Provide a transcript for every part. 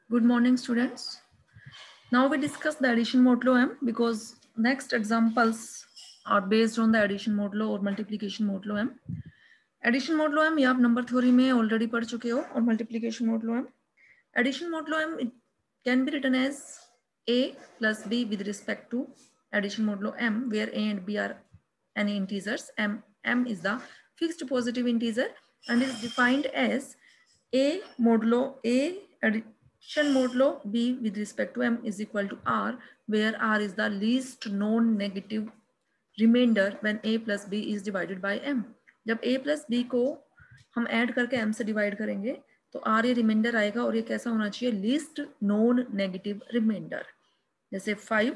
Good morning, students. Now we discuss the addition modulo M because next examples are based on the addition modulo और multiplication modulo M. Addition modulo M ये आप number theory में already पढ़ चुके हो और multiplication modulo M. Addition modulo M it can be written as A plus B with respect to addition modulo M, where A and B are any integers. M is the fixed positive integer and is defined as A modulo A addition modulo B with respect to M is equal to R, where R is the least non-negative remainder when A plus B is divided by M. जब A plus B को हम add करके M से divide करेंगे तो R ये reminder आएगा और ये कैसा होना चाहिए, लीस्ट नॉन नेगेटिव रिमाइंडर. जैसे 5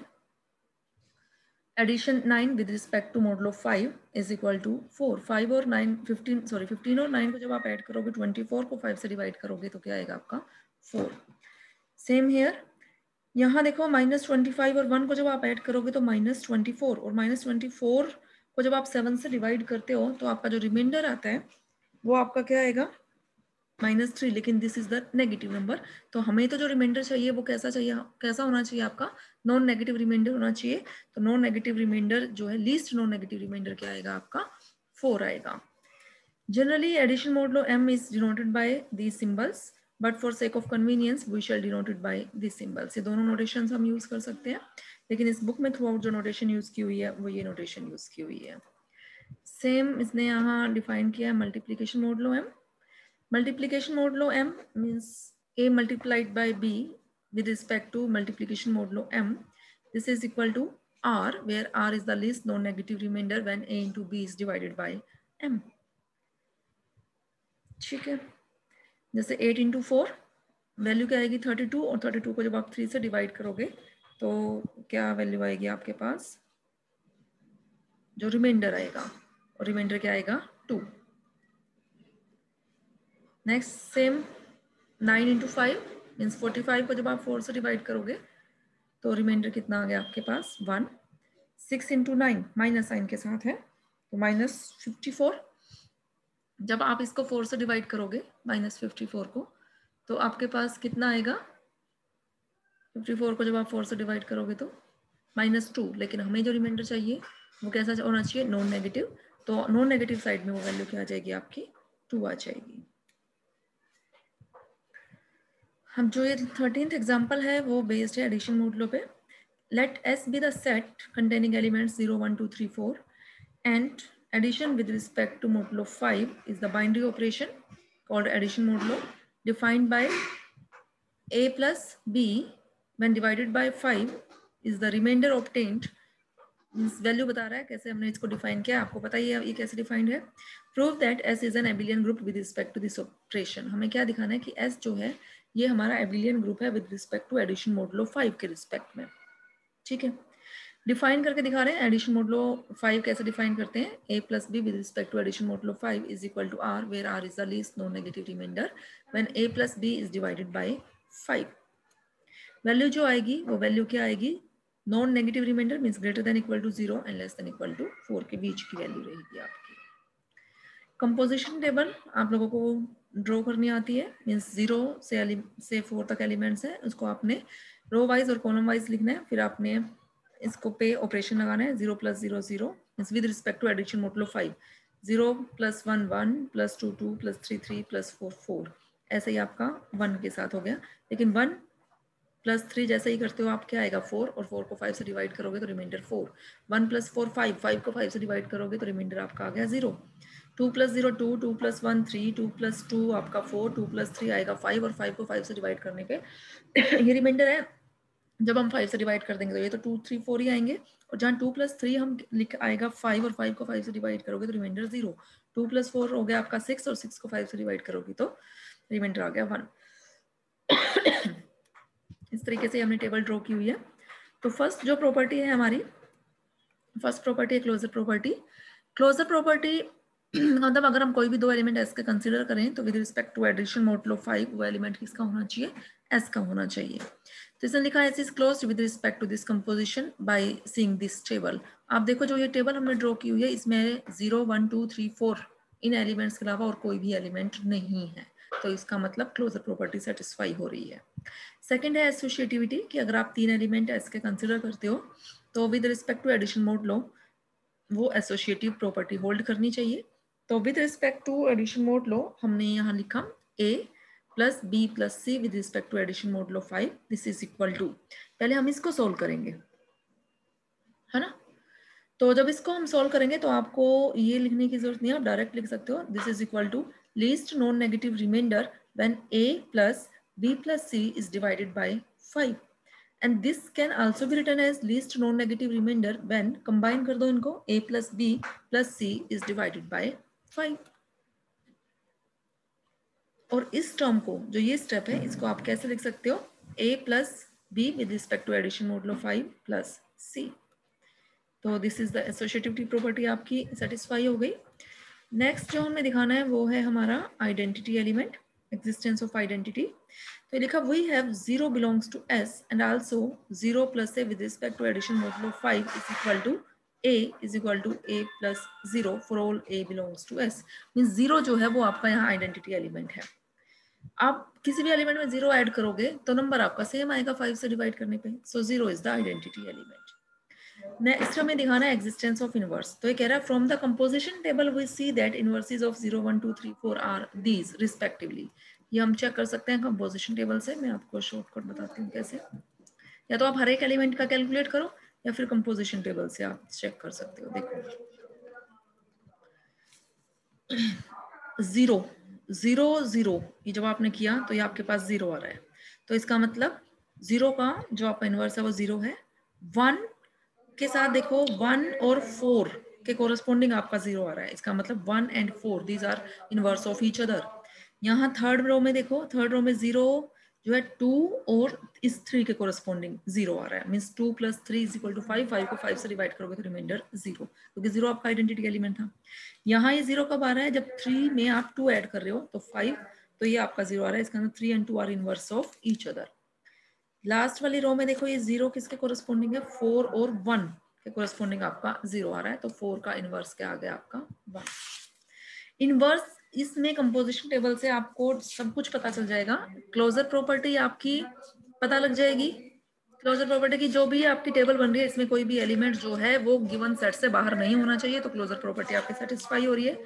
addition 9 with respect to modulo 5 is equal to 4. 5 और 9 15 और 9 को जब आप ऐड करोगे 24 को 5 से डिवाइड करोगे तो क्या आएगा आपका 4. सेम हियर, यहाँ देखो -25 और 1 को जब आप ऐड करोगे तो -24 और -24 को जब आप 7 से डिवाइड करते हो तो आपका जो रिमाइंडर आता है वो आपका क्या आएगा -3. लेकिन this is the negative number, तो हमें तो जो रिमाइंडर चाहिए वो कैसा चाहिए, कैसा होना चाहिए आपका नॉन नेगेटिव रिमाइंडर होना चाहिए. तो नॉन नेगेटिव रिमाइंडर जो है, लीस्ट नॉन नेगेटिव रिमाइंडर क्या आएगा आपका 4 आएगा. Generally addition modulo M is denoted by these symbols, but for sake of convenience we shall denoted by these symbols. ये दोनों नोटेशंस हम यूज कर सकते हैं, लेकिन इस बुक में थ्रू आउट जो नोटेशन यूज की हुई है वो ये नोटेशन यूज की हुई है. सेम इसने यहाँ डिफाइन किया है multiplication modulo M. Multiplication modulo M means A multiplied by B with respect to multiplication modulo M. This is equal to R, where R is the least non-negative remainder when A into B is divided by M. ठीक है, जैसे 8 into 4 value क्या आएगी 32 और 32 को जब आप 3 से डिवाइड करोगे तो क्या वैल्यू आएगी आपके पास, जो रिमाइंडर आएगा, और रिमाइंडर क्या आएगा 2. नेक्स्ट सेम 9 into 5 मीन्स 45 को जब आप 4 से डिवाइड करोगे तो रिमाइंडर कितना आ गया आपके पास 1. 6 into 9 माइनस साइन के साथ है तो -54. जब आप इसको 4 से डिवाइड करोगे -54 को तो आपके पास कितना आएगा, 54 को जब आप 4 से डिवाइड करोगे तो -2. लेकिन हमें जो रिमाइंडर चाहिए वो कैसा होना चाहिए, नॉन नेगेटिव. तो नॉन नेगेटिव साइड में वो वैल्यू क्या आ जाएगी आपकी 2 आ जाएगी. हम जो ये 13th एग्जाम्पल है वो बेस्ड है एडिशन मॉडुलो पे. Let S be the set containing elements 0 1 2 3 4 and addition with respect to modulo 5 is the binary operation called addition modulo, defined by A plus B when divided by 5 is the remainder obtained. Value बता रहा है कैसे हमने इसको define किया, आपको पता ही है ये कैसे डिफाइंड है. Prove that S is an abelian group with respect to this operation. हमें क्या दिखाना है कि S जो है ये हमारा एबिलियन ग्रुप है with respect to addition modulo 5 के रिस्पेक्ट में. ठीक है, डिफाइन करके दिखा रहे हैं एडिशन मॉडुलो 5 कैसे डिफाइन करते हैं. A plus B with respect to addition modulo 5 is equal to R, where R is the least non negative reminder when A plus B is divided by 5. Value जो आएगी वो value क्या आएगी, non negative reminder means greater than equal to 0 and less than equal to 4 के बीच की value रहेगी आपकी. Composition table आप लोगों को ड्रॉ करनी आती है, मीन्स 0 से 4 तक एलिमेंट्स है, उसको आपने रो वाइज और कॉलम वाइज लिखना है. फिर आपने इसको पे ऑपरेशन लगाना है. 0 + 0 0 means with respect to addition modulo 5. 0 + 1 1 + 2 2 + 3 3 + 4 4. ऐसे ही आपका 1 के साथ हो गया. लेकिन 1 + 3 जैसे ही करते हो आप क्या आएगा 4, और 4 को 5 से डिवाइड करोगे तो रिमाइंडर 4. 1 + 4 5, 5 को 5 से डिवाइड करोगे तो रिमाइंडर आपका आ गया 0. 2 + 0 2, 2 + 1 3, 2 + 2 आपका 4, 2 + 3 आएगा 5, और 5 को 5 से डिवाइड करने पे ये रिमाइंडर है. जब हम 5 से डिवाइड कर देंगे तो ये तो 2 3 4 ही आएंगे, और जहाँ 2 + 3 हम लिख आएगा 5, और 5 को 5 से डिवाइड करोगे तो रिमाइंडर 0. 2 + 4 हो गया आपका 6, और 6 को 5 से डिवाइड करोगे तो रिमाइंडर आ गया 1. इस तरीके से हमने टेबल ड्रॉ की हुई है. तो फर्स्ट जो प्रॉपर्टी है हमारी, फर्स्ट प्रॉपर्टी है क्लोजर प्रॉपर्टी. क्लोजर प्रॉपर्टी मतलब अगर हम कोई भी दो एलिमेंट एस के कंसीडर करें तो with respect to addition modulo 5 वो एलिमेंट किसका होना चाहिए, एस का होना चाहिए. तो इसने लिखा है S is closed with respect to this composition by seeing this table. आप देखो जो ये टेबल हमने ड्रॉ की हुई है इसमें 0 1 2 3 4 इन एलिमेंट्स के अलावा और कोई भी एलिमेंट नहीं है. तो इसका मतलब क्लोजर प्रॉपर्टी सेटिस्फाई हो रही है। सेकंड है एसोसिएटिविटी, कि अगर आप 3 एलिमेंट एस के कंसिडर करते हो तो with respect to addition modulo वो एसोसिएटिव प्रॉपर्टी होल्ड करनी चाहिए। तो with respect to addition modulo हमने यहाँ लिखा a plus B plus C with respect to addition modulo 5 this is equal to, पहले हम इसको सोल्व करेंगे, है ना। तो जब इसको हम सोल्व करेंगे तो आपको ये लिखने की जरूरत नहीं है, आप डायरेक्ट लिख सकते हो this is equal to least non negative reminder when a plus b plus c is divided by 5 and this can also be written as least non-negative remainder when combine कर दो इनको a plus b plus c is divided by 5। और इस term को जो ये step है इसको आप कैसे लिख सकते हो a plus b with respect to addition modulo 5 plus c। तो this is the associativity property आपकी सेटिस्फाई हो गई। नेक्स्ट जो हमें दिखाना है वो है हमारा identity element, existence of identity. तो ये लिखा we have 0 belongs to s and also 0 plus a with respect to addition modulo 5 is equal to a is equal to a plus 0 for all a belongs to s। Means 0 जो है वो आपका यहाँ identity element है। आप किसी भी element में 0 ऐड करोगे तो नंबर आपका सेम आएगा 5 से डिवाइड करने पे। सो 0 is the identity element. Next हमें दिखाना है एग्जिस्टेंस ऑफ इनवर्स। तो ये कह रहा है from the composition table we see that inverses of 0 1 2 3 4 are these respectively. ये हम चेक कर सकते हैं कंपोजिशन टेबल से। मैं आपको शॉर्टकट बताती हूँ कैसे। या तो आप हर एक एलिमेंट का कैलकुलेट करो या फिर कंपोजिशन टेबल से आप चेक कर सकते हो। देखो 0 0 0 ये जब आपने किया तो ये आपके पास 0 आ रहा है, तो इसका मतलब 0 का जो आपका इनवर्स है वो 0 है। 1 के साथ देखो 1 और 4 के कोरस्पॉन्डिंग आपका 0 आ रहा है, इसका मतलब 1 and 4 these are inverse of each other. यहाँ थर्ड रो में देखो, थर्ड रो में 0 जो है 2 और इस 3 के कोरस्पॉन्डिंग 0 आ रहा है। Means 2 plus 3 is equal to 5, 5 को 5 से डिवाइड करोगे तो रिमाइंडर 0, क्योंकि 0 आपका आइडेंटिटी एलिमेंट था। यहाँ ये 0 कब आ रहा है, जब 3 में आप 2 ऐड कर रहे हो तो 5, तो ये आपका 0 आ रहा है। इसका मतलब 3 and 2 are inverse of each other. Last वाली रो में देखो ये 0 किसके कोरस्पॉन्डिंग है, 4 और 1 के कोरस्पॉन्डिंग आपका 0 आ रहा है, तो 4 का इनवर्स क्या आ गया आपका 1। इनवर्स इसमें कंपोजिशन टेबल से आपको सब कुछ पता चल जाएगा। क्लोजर प्रॉपर्टी आपकी पता लग जाएगी। क्लोजर प्रॉपर्टी की जो भी आपकी टेबल बन रही है इसमें कोई भी एलिमेंट जो है वो गिवन सेट से बाहर नहीं होना चाहिए, तो क्लोजर प्रॉपर्टी आपकी सेटिस्फाई हो रही है।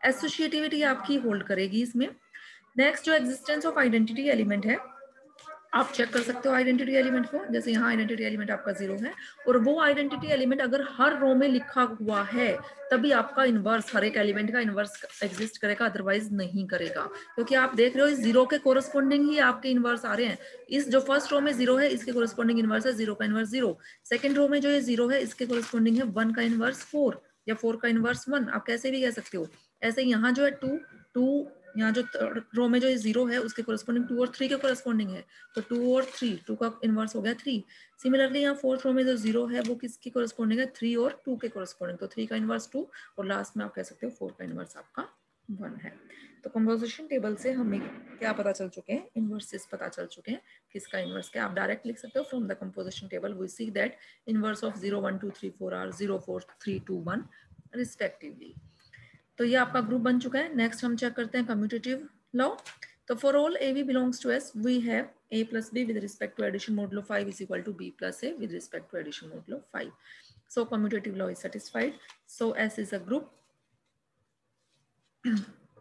एसोसिएटिविटी आपकी होल्ड करेगी इसमें। नेक्स्ट जो एग्जिस्टेंस ऑफ आइडेंटिटी एलिमेंट है, आप चेक कर सकते हो आइडेंटिटी एलिमेंट को। जैसे यहाँ आइडेंटिटी एलिमेंट आपका 0 है और वो आइडेंटिटी एलिमेंट अगर हर रो में लिखा हुआ है तभी आपका इनवर्स, हर एक एलिमेंट का इनवर्स एग्जिस्ट करेगा, अदरवाइज नहीं करेगा। क्योंकि आप देख रहे हो इस 0 के कोरस्पॉन्डिंग ही आपके इनवर्स आ रहे हैं। इस जो फर्स्ट रो में 0 है इसके कोरस्पॉन्डिंग इनवर्स है 0 का इनवर्स 0। सेकंड रो में जो ये 0 है इसके कोरस्पॉन्डिंग है 1 का इनवर्स 4 या 4 का इनवर्स 1, आप कैसे भी कह सकते हो। ऐसे यहाँ जो है 2 2, यहाँ जो थर्ड रो में जो ये 0 है उसके कोरस्पॉन्डिंग 2 और 3 के कोरस्पॉन्डिंग है, तो 2 और 3, 2 का इनवर्स हो गया 3। सिमिलरली यहाँ फोर्थ रो में जो 0 है वो किसकी कोरस्पॉन्डिंग है, 3 और 2 के कोरस्पॉन्डिंग, तो 3 का इनवर्स 2 और लास्ट में आप कह सकते हो 4 का इनवर्स आपका 1 है। तो कंपोजिशन टेबल से हमें क्या पता चल चुके हैं, इनवर्सेस पता चल चुके हैं किसका इनवर्स क्या। आप डायरेक्ट लिख सकते हो from the composition table we see that inverse of 0 1 2 3 4 are 0 4 3 2 1 respectively. तो ये आपका ग्रुप बन चुका है। नेक्स्ट हम चेक करते हैं कम्यूटेटिव लॉ। तो for all a v belongs to s we have a plus b with respect to addition modulo 5 is equal to b plus a with respect to addition modulo 5. So commutative law is satisfied. So s is a group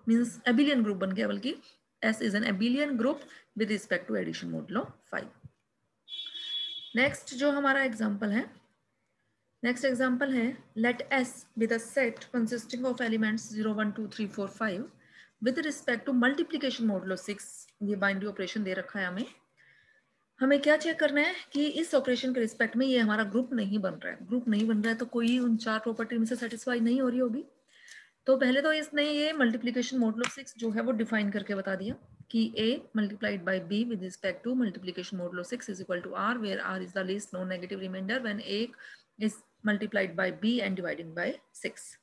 means abelian group बन गया, बल्कि s is an abelian group with respect to addition modulo 5. Next जो हमारा example है, next example है late s be the set consisting of elements 0 1 2 3 4 5 with respect to multiplication modulo 6। ये binary operation दे रखा है हमें। हमें क्या चेक करना है कि इस ऑपरेशन के रिस्पेक्ट में ये हमारा ग्रुप नहीं बन रहा है। ग्रुप नहीं बन रहा है तो कोई उन 4 प्रॉपर्टी में से सेटिस्फाई नहीं हो रही होगी। तो पहले तो इसने ये मल्टीप्लिकेशन मॉडुलो 6 जो है वो डिफाइन करके बता दिया कि a multiplied by b with respect to multiplication modulo 6 is equal to r where r is the least non negative reminder when a is multiplied by b and divided by 6।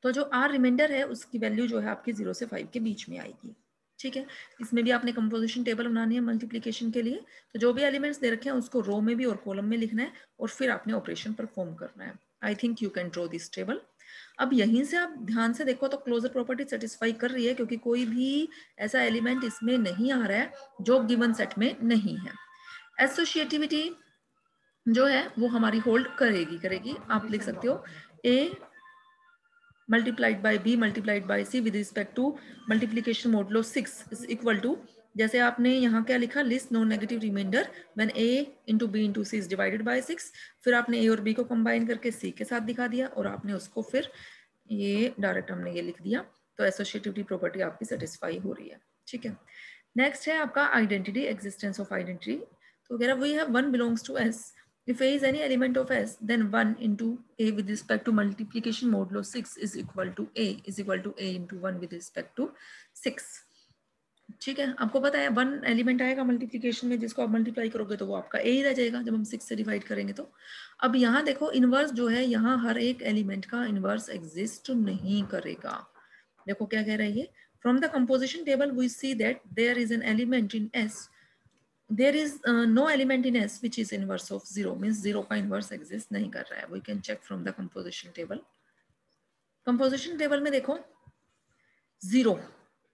तो जो r reminder है उसकी value जो है आपकी 0 से 5 के बीच में आएगी। ठीक है, इसमें भी आपने कंपोजिशन टेबल बनानी है मल्टीप्लिकेशन के लिए। तो जो भी एलिमेंट्स दे रखे हैं उसको रो में भी और कॉलम में लिखना है और फिर आपने ऑपरेशन परफॉर्म करना है। I think you can draw this table. अब यहीं से आप ध्यान से देखो तो क्लोजर प्रॉपर्टी सेटिस्फाई कर रही है, क्योंकि कोई भी ऐसा एलिमेंट इसमें नहीं आ रहा है जो गिवन सेट में नहीं है। एसोसिएटिविटी जो है वो हमारी होल्ड करेगी। आप लिख सकते हो A multiplied by B multiplied by C with respect to multiplication modulo 6 is equal to, जैसे आपने यहाँ क्या लिखा, least no negative reminder when A into B into C is divided by 6, फिर आपने A और B को कंबाइन करके C के साथ दिखा दिया और आपने उसको फिर ये डायरेक्ट हमने ये लिख दिया, तो एसोसिएटिविटी प्रॉपर्टी आपकी सेटिस्फाई हो रही है। ठीक है, नेक्स्ट है आपका आइडेंटिटी, एग्जिस्टेंस ऑफ आइडेंटिटी। तो कह रहा we have 1 belongs to S, if A is any element of S, then 1 into A with respect to multiplication modulo 6 is equal to A into 1 with respect to 6। ठीक है, आपको पता है 1 element आएगा multiplication में, जिसको आप मल्टीप्लाई करोगे तो वो आपका A ही रह जाएगा जब हम 6 से डिवाइड करेंगे तो। अब यहाँ देखो इनवर्स जो है, यहाँ हर एक एलिमेंट का इनवर्स एग्जिस्ट नहीं करेगा। देखो क्या कह रहा है ये, from the composition table we see that there is an element in S, there is no element in S which is inverse of 0, means 0 का inverse exist नहीं कर रहा है। we can check from the composition table। composition table में देखो 0,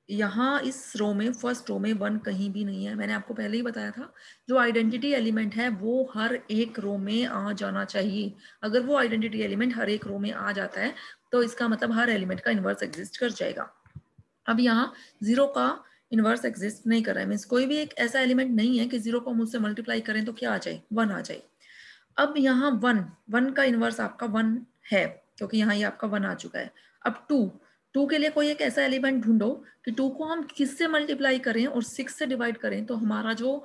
यहाँ इस रो में फर्स्ट रो में 1 कहीं भी नहीं है। मैंने आपको पहले ही बताया था जो आइडेंटिटी एलिमेंट है वो हर एक रो में आ जाना चाहिए। अगर वो आइडेंटिटी एलिमेंट हर एक रो में आ जाता है तो इसका मतलब हर एलिमेंट का इनवर्स एग्जिस्ट कर जाएगा। अब यहाँ 0 का इनवर्स एग्जिस्ट नहीं कर रहा है, मीन्स कोई भी एक ऐसा एलिमेंट नहीं है कि 0 को हम उससे मल्टीप्लाई करें तो क्या आ जाए, 1 आ जाए। अब यहाँ 1 का इनवर्स आपका 1 है, क्योंकि यहाँ ये आपका 1 आ चुका है। अब 2 के लिए कोई एक ऐसा एलिमेंट ढूंढो कि 2 को हम किससे मल्टीप्लाई करें और 6 से डिवाइड करें तो हमारा जो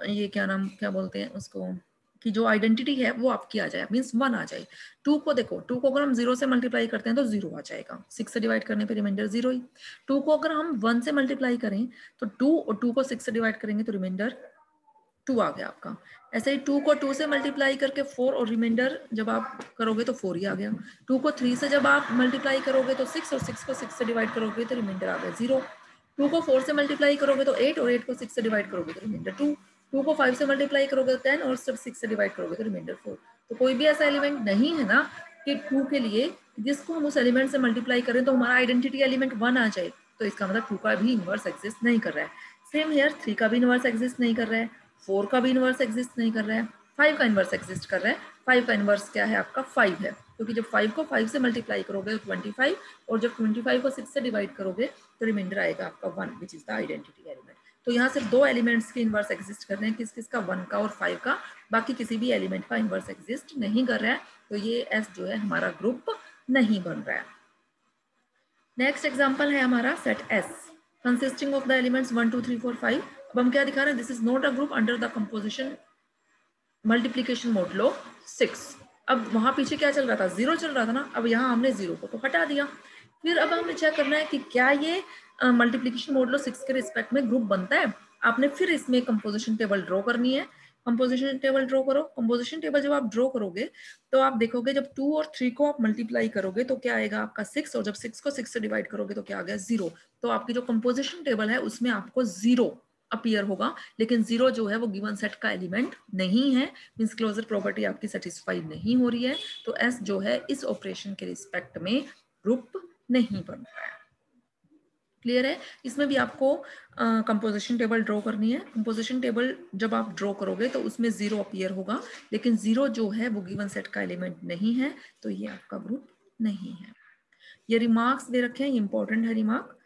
ये क्या बोलते हैं उसको, कि जो आइडेंटिटी है वो आपकी आ जाए, मीन्स 1 आ जाए। 2 को देखो, 2 को अगर हम 0 से मल्टीप्लाई करते हैं तो 0 आ जाएगा, 6 से डिवाइड करने पे रिमाइंडर 0 ही। 2 को अगर हम 1 से मल्टीप्लाई करें तो 2 और 2 को 6 से डिवाइड करेंगे तो रिमाइंडर 2 आ गया आपका। ऐसे ही 2 को 2 से मल्टीप्लाई करके 4 और रिमाइंडर जब आप करोगे तो 4 ही आ गया। 2 को 3 से जब आप मल्टीप्लाई करोगे तो 6 और 6 को 6 से डिवाइड करोगे तो रिमाइंडर आ गया 0। 2 को 4 से मल्टीप्लाई करोगे तो 8 और 8 को 6 से डिवाइड करोगे तो रिमाइंडर 2। 2 को 5 से मल्टीप्लाई करोगे तो 10 और सब 6 से डिवाइड करोगे तो रिमाइंडर 4। तो कोई भी ऐसा एलिमेंट नहीं है ना कि 2 के लिए जिसको हम उस एलिमेंट से मल्टीप्लाई करें तो हमारा आइडेंटिटी एलिमेंट 1 आ जाए, तो इसका मतलब 2 का भी इनवर्स एग्जिस्ट नहीं कर रहा है। सेम हेयर 3 का भी इनवर्स एग्जिस्ट नहीं कर रहा है, 4 का भी इनवर्स एग्जिस्ट नहीं कर रहा है, 5 का इनवर्स एग्जिस्ट कर रहा है। 5 का इनवर्स क्या है आपका 5 है, क्योंकि जब 5 को 5 से मल्टीप्लाई करोगे तो 25 और जब 25 को 6 से डिवाइड करोगे तो रिमाइंडर आएगा आपका 1 which is the identity element. तो यहाँ सिर्फ 2 एलिमेंट्स के इनवर्स एग्जिस्ट कर रहे हैं, किस किस का, 1 का और 5 का, बाकी किसी भी एलिमेंट का इनवर्स एग्जिस्ट नहीं कर रहा है। तो ये S जो है हमारा ग्रुप नहीं बन रहा है। नेक्स्ट एग्जाम्पल है हमारा set S consisting of the elements 1 2 3 4 5। अब हम क्या दिखा रहे हैं, this is not a group under the composition multiplication modulo 6। अब वहां पीछे क्या चल रहा था, 0 चल रहा था ना, अब यहाँ हमने 0 को तो हटा दिया। फिर अब हमें चेक करना है कि क्या ये मल्टीप्लीकेशन मॉडुलो 6 के रिस्पेक्ट में ग्रुप बनता है। आपने फिर इसमें कंपोजिशन टेबल ड्रॉ करनी है। कंपोजिशन टेबल ड्रॉ करो। कंपोजिशन टेबल जब आप ड्रॉ करोगे तो आप देखोगे जब 2 और 3 को आप मल्टीप्लाई करोगे तो क्या आएगा आपका 6, और जब 6 को 6 से डिवाइड करोगे तो क्या आ गया 0। तो आपकी जो कंपोजिशन टेबल है उसमें आपको 0 अपीयर होगा, लेकिन 0 जो है वो गिवन सेट का एलिमेंट नहीं है, मींस क्लोजर प्रॉपर्टी आपकी सेटिस्फाई नहीं हो रही है। तो S जो है इस ऑपरेशन के रिस्पेक्ट में ग्रुप नहीं बन रहा है। क्लियर है। इसमें भी आपको कंपोजिशन टेबल ड्रॉ करनी है। कंपोजिशन टेबल जब आप ड्रॉ करोगे तो उसमें 0 अपीयर होगा, लेकिन 0 जो है वो गिवन सेट का एलिमेंट नहीं है, तो ये आपका ग्रुप नहीं है। ये रिमार्क्स दे रखे हैं, ये इंपॉर्टेंट है remark.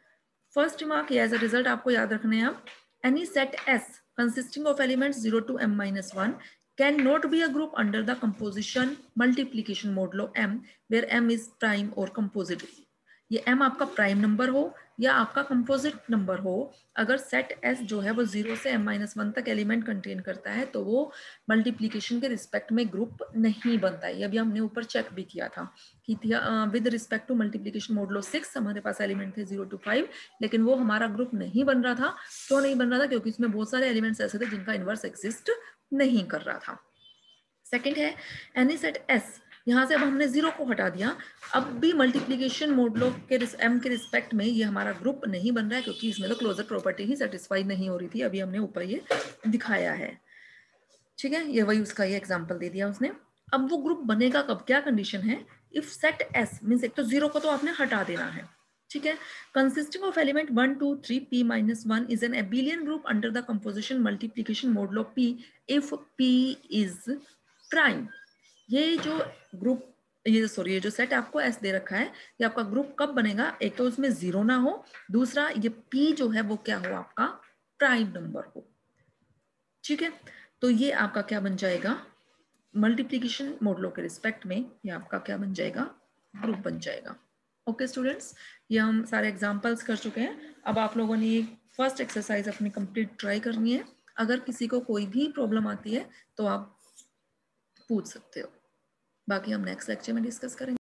First remark, as a result आपको याद रखने हैं आप, any set S consisting of elements 0 to m-1 can not be a group under the composition multiplication modulo m where m is prime or composite। ये m आपका prime number हो या आपका कंपोजिट नंबर हो, अगर सेट S जो है वो 0 से m-1 तक एलिमेंट कंटेन करता है तो वो मल्टीप्लीकेशन के रिस्पेक्ट में ग्रुप नहीं बनता है। ये अभी हमने ऊपर चेक भी किया था कि with respect to multiplication modulo 6 हमारे पास एलिमेंट थे 0 to 5, लेकिन वो हमारा ग्रुप नहीं बन रहा था। क्यों नहीं बन रहा था, क्योंकि इसमें बहुत सारे एलिमेंट्स ऐसे थे जिनका इनवर्स एग्जिस्ट नहीं कर रहा था। सेकेंड है एनी सेट S, यहाँ से अब हमने 0 को हटा दिया। अब भी मल्टीप्लीकेशन मॉडुलो के m के रिस्पेक्ट में ये हमारा ग्रुप नहीं बन रहा है, क्योंकि इसमें तो क्लोजर प्रॉपर्टी ही सेटिस्फाई नहीं हो रही थी। अभी हमने ऊपर ये दिखाया है, ठीक है, ये वही उसका ये एग्जांपल दे दिया उसने। अब वो ग्रुप बनेगा कब, क्या कंडीशन है, इफ सेट एस मीन्स एक तो जीरो को तो आपने हटा देना है, ठीक है। Consisting of element 1 2 3 p minus 1 is an abelian group under the composition multiplication modulo p if p is prime. ये जो ग्रुप ये जो सेट आपको एस दे रखा है, ये आपका ग्रुप कब बनेगा, एक तो उसमें जीरो ना हो, दूसरा ये p जो है वो क्या हो, आपका प्राइम नंबर हो, ठीक है। तो ये आपका क्या बन जाएगा, मल्टीप्लीकेशन मॉडुलो के रिस्पेक्ट में ये आपका क्या बन जाएगा, ग्रुप बन जाएगा। ओके स्टूडेंट्स, ये हम सारे एग्जांपल्स कर चुके हैं। अब आप लोगों ने ये फर्स्ट एक्सरसाइज अपनी कंप्लीट ट्राई करनी है। अगर किसी को कोई भी प्रॉब्लम आती है तो आप पूछ सकते हो, बाकी हम नेक्स्ट लेक्चर में डिस्कस करेंगे।